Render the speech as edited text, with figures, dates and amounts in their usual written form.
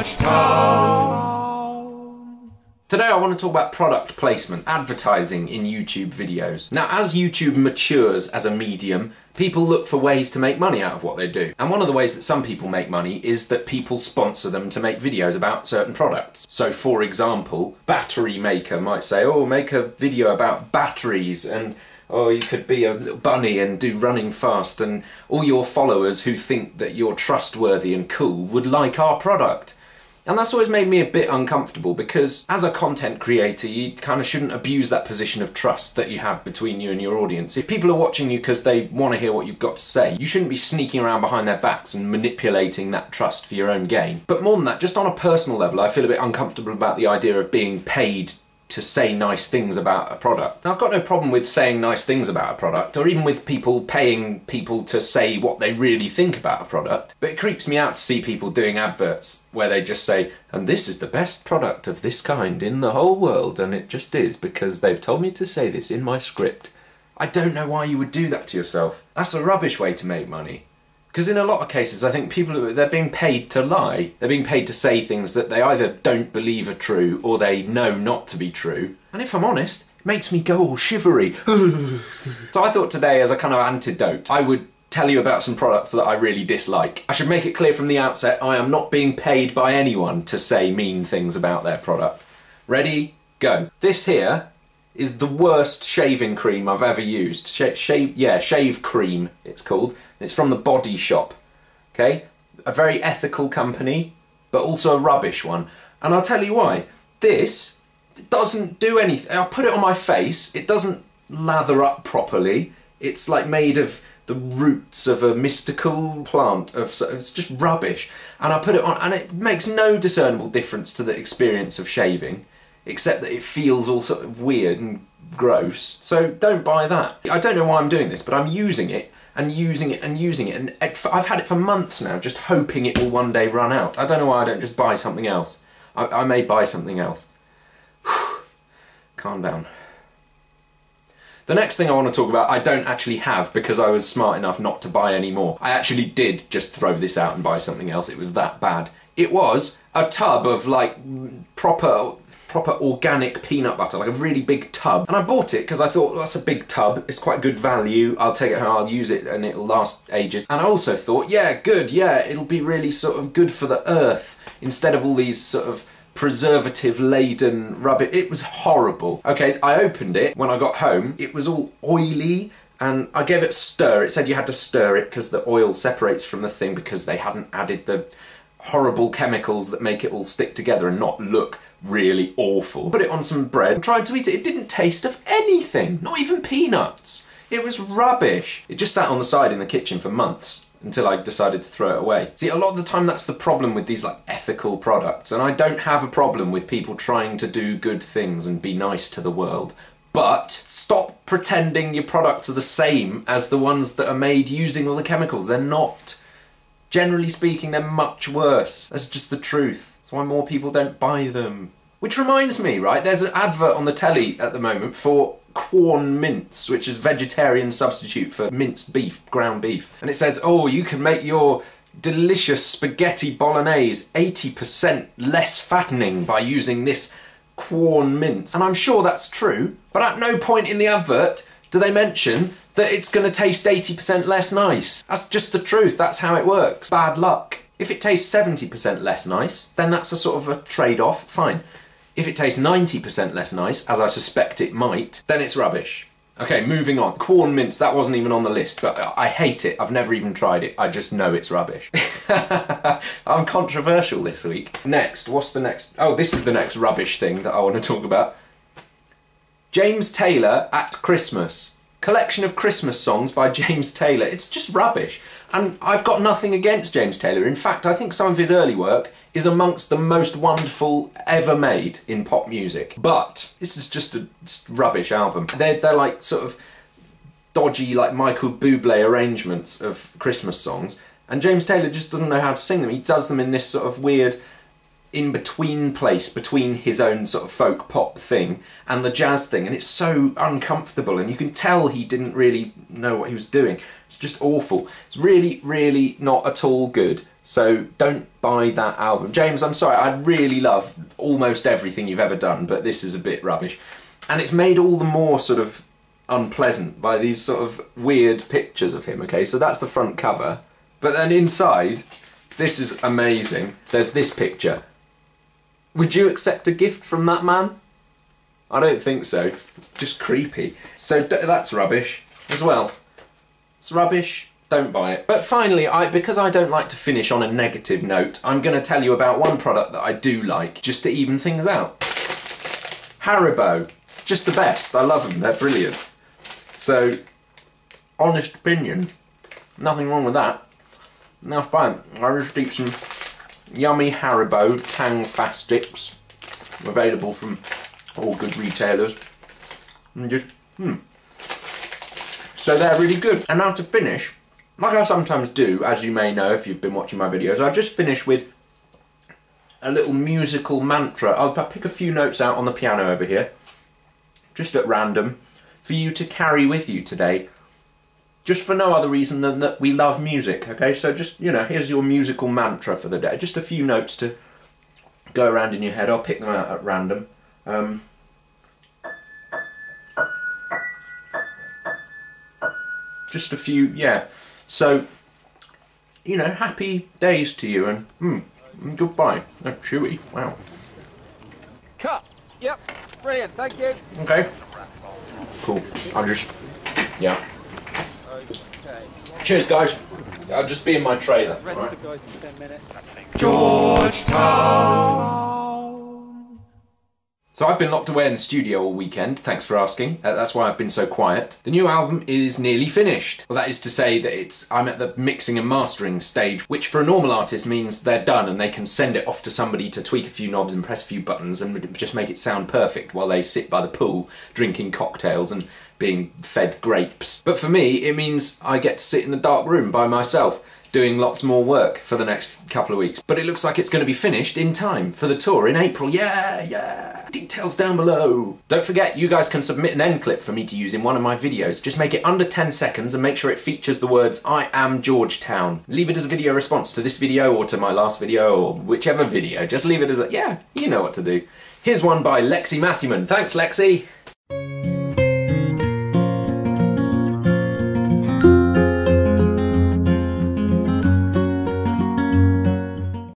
Trash Town. Today I want to talk about product placement, advertising in YouTube videos. Now, as YouTube matures as a medium, people look for ways to make money out of what they do. And one of the ways that some people make money is that people sponsor them to make videos about certain products. So for example, Battery Maker might say, oh, make a video about batteries, and oh, you could be a little bunny and do running fast, and all your followers who think that you're trustworthy and cool would like our product. And that's always made me a bit uncomfortable, because as a content creator, you kind of shouldn't abuse that position of trust that you have between you and your audience. If people are watching you because they want to hear what you've got to say, you shouldn't be sneaking around behind their backs and manipulating that trust for your own gain. But more than that, just on a personal level, I feel a bit uncomfortable about the idea of being paid to say nice things about a product. Now, I've got no problem with saying nice things about a product, or even with people paying people to say what they really think about a product, but it creeps me out to see people doing adverts where they just say, and this is the best product of this kind in the whole world, and it just is because they've told me to say this in my script. I don't know why you would do that to yourself. That's a rubbish way to make money. Because in a lot of cases, I think people, they're being paid to lie. They're being paid to say things that they either don't believe are true or they know not to be true. And if I'm honest, it makes me go all shivery. So I thought today, as a kind of antidote, I would tell you about some products that I really dislike. I should make it clear from the outset, I am not being paid by anyone to say mean things about their product. Ready? Go. This here is the worst shaving cream I've ever used. Shave cream, it's called. It's from the Body Shop, okay? A very ethical company, but also a rubbish one. And I'll tell you why. This doesn't do anything. I'll put it on my face, it doesn't lather up properly. It's like made of the roots of a mystical plant. It's just rubbish. And I put it on, and it makes no discernible difference to the experience of shaving, except that it feels all sort of weird and gross. So don't buy that. I don't know why I'm doing this, but I'm using it and using it and using it, and I've had it for months now, just hoping it will one day run out. I don't know why I don't just buy something else. I may buy something else. Calm down. The next thing I want to talk about, I don't actually have, because I was smart enough not to buy any more. I actually did just throw this out and buy something else. It was that bad. It was a tub of like proper organic peanut butter, like a really big tub. And I bought it because I thought, well, that's a big tub, it's quite good value, I'll take it home, I'll use it and it'll last ages. And I also thought, yeah, good, yeah, it'll be really sort of good for the earth, instead of all these sort of preservative-laden rubbish. It was horrible. Okay, I opened it when I got home, it was all oily, and I gave it a stir. It said you had to stir it because the oil separates from the thing, because they hadn't added the horrible chemicals that make it all stick together and not look really awful. Put it on some bread and tried to eat it. It didn't taste of anything, not even peanuts. It was rubbish. It just sat on the side in the kitchen for months until I decided to throw it away. See, a lot of the time that's the problem with these like ethical products, and I don't have a problem with people trying to do good things and be nice to the world. But stop pretending your products are the same as the ones that are made using all the chemicals. They're not. Generally speaking, they're much worse. That's just the truth. That's why more people don't buy them. Which reminds me, right, there's an advert on the telly at the moment for Quorn mince, which is vegetarian substitute for minced beef, ground beef. And it says, oh, you can make your delicious spaghetti bolognese 80% less fattening by using this Quorn mince. And I'm sure that's true, but at no point in the advert do they mention that it's going to taste 80% less nice. That's just the truth, that's how it works. Bad luck. If it tastes 70% less nice, then that's a sort of a trade-off, fine. If it tastes 90% less nice, as I suspect it might, then it's rubbish. Okay, moving on. Quorn mince, that wasn't even on the list, but I hate it. I've never even tried it. I just know it's rubbish. I'm controversial this week. Next, what's the next? Oh, this is the next rubbish thing that I want to talk about. James Taylor at Christmas. Collection of Christmas songs by James Taylor. It's just rubbish. And I've got nothing against James Taylor. In fact, I think some of his early work is amongst the most wonderful ever made in pop music. But this is just a rubbish album. They're like sort of dodgy, like Michael Bublé arrangements of Christmas songs. And James Taylor just doesn't know how to sing them. He does them in this sort of weird in-between place between his own sort of folk pop thing and the jazz thing, and it's so uncomfortable, and you can tell he didn't really know what he was doing. It's just awful. It's really, really not at all good. So don't buy that album. James, I'm sorry, I really love almost everything you've ever done, but this is a bit rubbish. And it's made all the more sort of unpleasant by these sort of weird pictures of him, okay? So that's the front cover. But then inside, this is amazing. There's this picture. Would you accept a gift from that man? I don't think so. It's just creepy. So that's rubbish as well. It's rubbish. Don't buy it. But finally, because I don't like to finish on a negative note, I'm going to tell you about one product that I do like, just to even things out. Haribo. Just the best. I love them. They're brilliant. So, honest opinion, nothing wrong with that. Now fine, I'll just eat some yummy Haribo Tang Fast Sticks, available from all good retailers. And just, So they're really good. And now to finish, like I sometimes do, as you may know if you've been watching my videos, I just finish with a little musical mantra. I'll pick a few notes out on the piano over here, just at random, for you to carry with you today, just for no other reason than that we love music, okay? So just, you know, here's your musical mantra for the day. Just a few notes to go around in your head. I'll pick them out at random. Just a few, yeah. So, you know, happy days to you, and goodbye. Oh, chewy, wow. Cut. Yep. Brilliant. Thank you. Okay. Cool. I'll just, yeah. Okay. Cheers, guys. I'll just be in my trailer. Rest Right. of the guys in 10 minutes. Georgetown. So I've been locked away in the studio all weekend, thanks for asking. That's why I've been so quiet. The new album is nearly finished. Well, that is to say that I'm at the mixing and mastering stage, which for a normal artist means they're done and they can send it off to somebody to tweak a few knobs and press a few buttons and just make it sound perfect while they sit by the pool drinking cocktails and being fed grapes. But for me, it means I get to sit in the dark room by myself, doing lots more work for the next couple of weeks. But it looks like it's going to be finished in time for the tour in April. Yeah! Details down below. Don't forget, you guys can submit an end clip for me to use in one of my videos. Just make it under 10 seconds and make sure it features the words, "I am Georgetown." Leave it as a video response to this video or to my last video or whichever video. Just leave it as a, yeah, you know what to do. Here's one by Lexi Matthewman. Thanks, Lexi.